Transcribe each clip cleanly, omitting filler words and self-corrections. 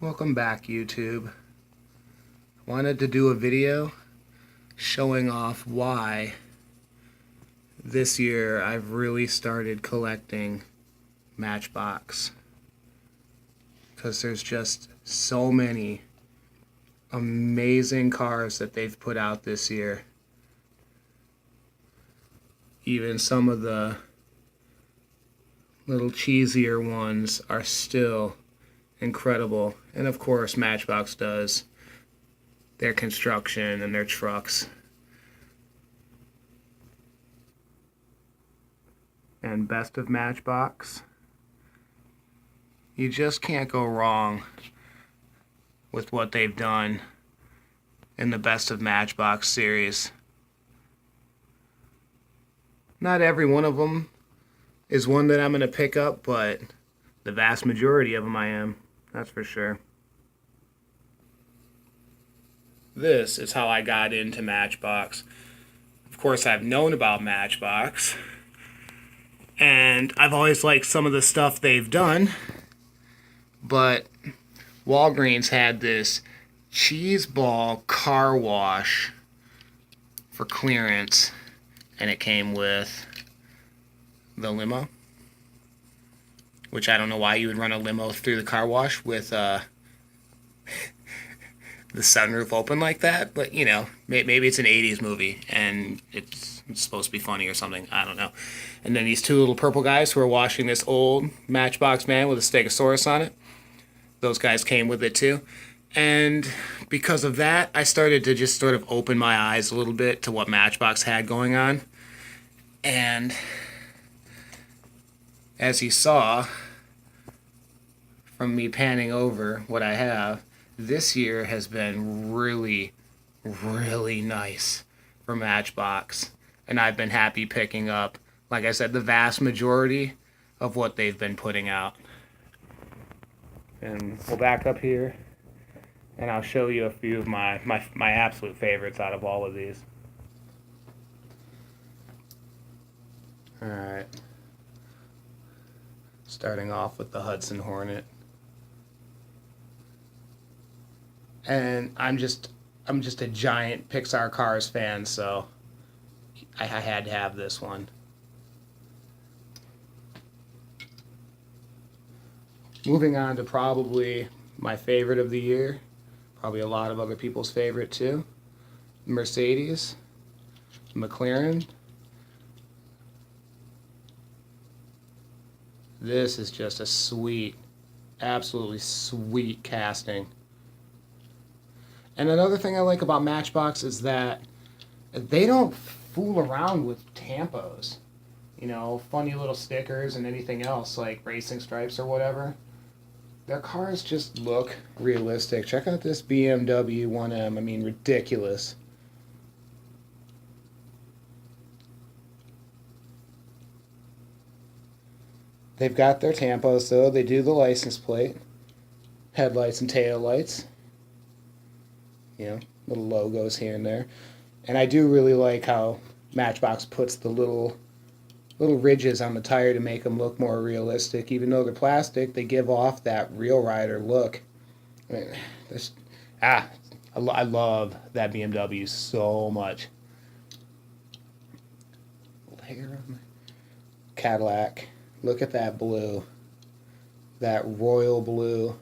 Welcome back, YouTube. Wanted to do a video showing off why this year I've really started collecting Matchbox, because there's just so many amazing cars that they've put out this year. Even some of the little cheesier ones are still incredible. And of course, Matchbox does their construction and their trucks. And best of Matchbox, you just can't go wrong with what they've done in the best of Matchbox series. Not every one of them is one that I'm going to pick up, but the vast majority of them I am, that's for sure. This is how I got into Matchbox. Of course, I've known about Matchbox, and I've always liked some of the stuff they've done, but Walgreens had this cheese ball car wash for clearance, and it came with the limo, which I don't know why you would run a limo through the car wash with the sunroof open like that, but you know, maybe it's an 80s movie and it's supposed to be funny or something, I don't know. And then these two little purple guys who are washing this old Matchbox man with a Stegosaurus on it, those guys came with it too. And because of that, I started to just sort of open my eyes a little bit to what Matchbox had going on. And as you saw from me panning over what I have, this year has been really, really nice for Matchbox. And I've been happy picking up, like I said, the vast majority of what they've been putting out. And we'll back up here, and I'll show you a few of my absolute favorites out of all of these. Alright. Starting off with the Hudson Hornet. And I'm just a giant Pixar Cars fan, so I had to have this one. Moving on to probably my favorite of the year, probably a lot of other people's favorite too, Mercedes, McLaren. This is just a sweet, absolutely sweet casting. And another thing I like about Matchbox is that they don't fool around with tampos. You know, funny little stickers and anything else like racing stripes or whatever. Their cars just look realistic. Check out this BMW 1M. I mean, ridiculous. They've got their tampos, though. They do the license plate. Headlights and tail lights. You know, little logos here and there. And I do really like how Matchbox puts the little ridges on the tire to make them look more realistic. Even though they're plastic, they give off that real rider look. I mean, I love that BMW so much. Layer on the Cadillac. Look at that blue. That royal blue.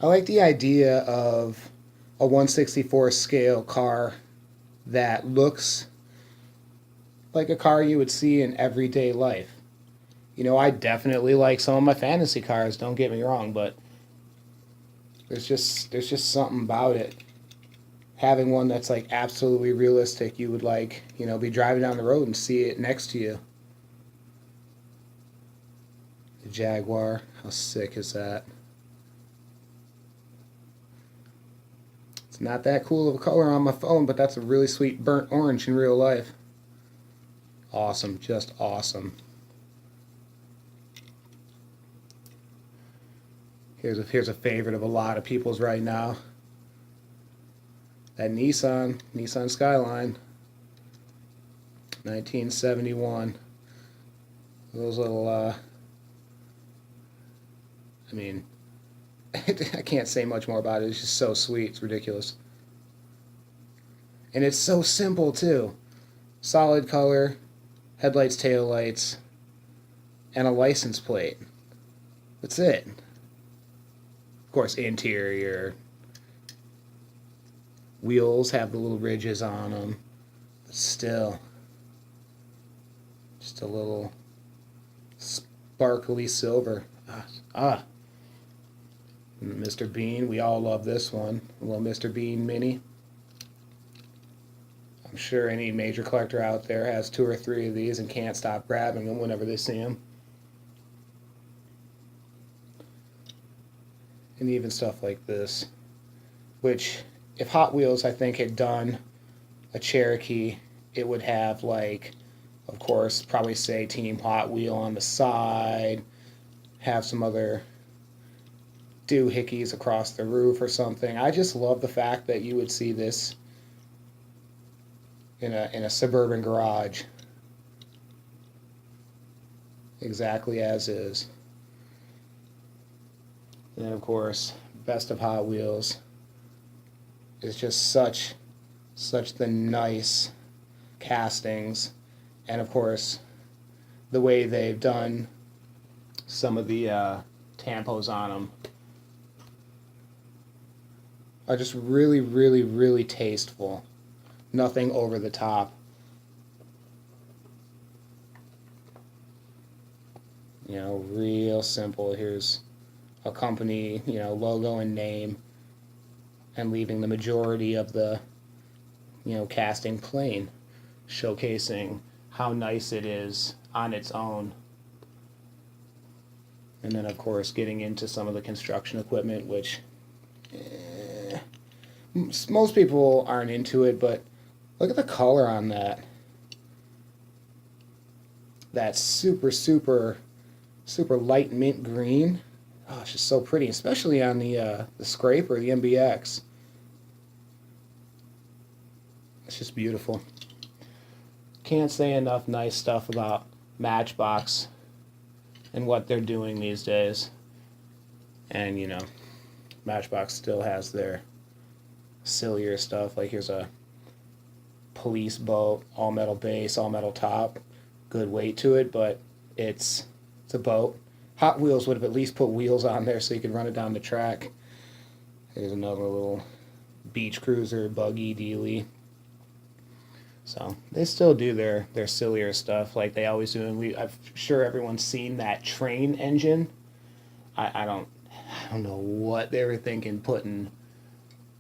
I like the idea of a 1/64 scale car that looks like a car you would see in everyday life. You know, I definitely like some of my fantasy cars, don't get me wrong, but there's just something about it. Having one that's like absolutely realistic, you would like, you know, be driving down the road and see it next to you. The Jaguar, how sick is that? It's not that cool of a color on my phone, but that's a really sweet burnt orange in real life. Awesome, just awesome. Here's a favorite of a lot of people's right now. That Nissan Skyline, 1971. Those little I mean, I can't say much more about it. It's just so sweet. It's ridiculous. And it's so simple, too. Solid color, headlights, taillights, and a license plate. That's it. Of course, interior. Wheels have the little ridges on them. But still, just a little sparkly silver. Mr. Bean, we all love this one. A little Mr. Bean Mini. I'm sure any major collector out there has 2 or 3 of these and can't stop grabbing them whenever they see them. And even stuff like this, which if Hot Wheels, I think, had done a Cherokee, it would have, like, of course, probably say Team Hot Wheel on the side, have some other doohickeys across the roof or something. I just love the fact that you would see this in a suburban garage exactly as is. And then, of course, best of Hot Wheels is just such the nice castings, and of course the way they've done some of the tampos on them are just really tasteful. Nothing over the top. You know, real simple. Here's a company, you know, logo and name, and leaving the majority of the, you know, casting plain, showcasing how nice it is on its own. And then, of course, getting into some of the construction equipment, which most people aren't into it, but look at the color on that. That super light mint green. Oh, it's just so pretty, especially on the scraper, the MBX. It's just beautiful. Can't say enough nice stuff about Matchbox and what they're doing these days. And, you know, Matchbox still has their sillier stuff. Like, here's a police boat, all metal base, all metal top. Good weight to it, but it's a boat. Hot Wheels would have at least put wheels on there so you could run it down the track. There's another little beach cruiser, buggy dealy. So they still do their sillier stuff like they always do. And I'm sure everyone's seen that train engine. I don't know what they were thinking putting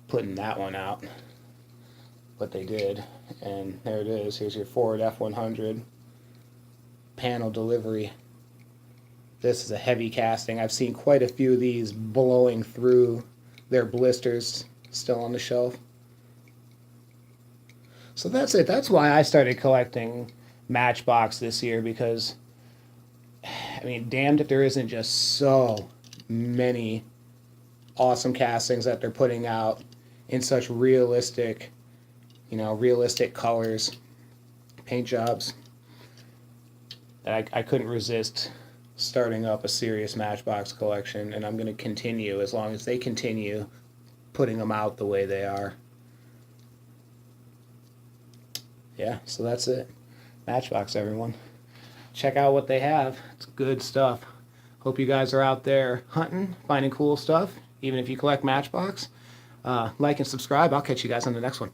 that one out, but they did. And there it is. Here's your Ford F-100 panel delivery. This is a heavy casting. I've seen quite a few of these blowing through their blisters still on the shelf. So that's it. That's why I started collecting Matchbox this year, because, I mean, damned if there isn't just so many awesome castings that they're putting out in such realistic, you know, realistic colors, paint jobs, that I couldn't resist starting up a serious Matchbox collection, and I'm going to continue as long as they continue putting them out the way they are. Yeah, so that's it. Matchbox, everyone. Check out what they have. It's good stuff. Hope you guys are out there hunting, finding cool stuff, even if you collect Matchbox. Like and subscribe. I'll catch you guys on the next one.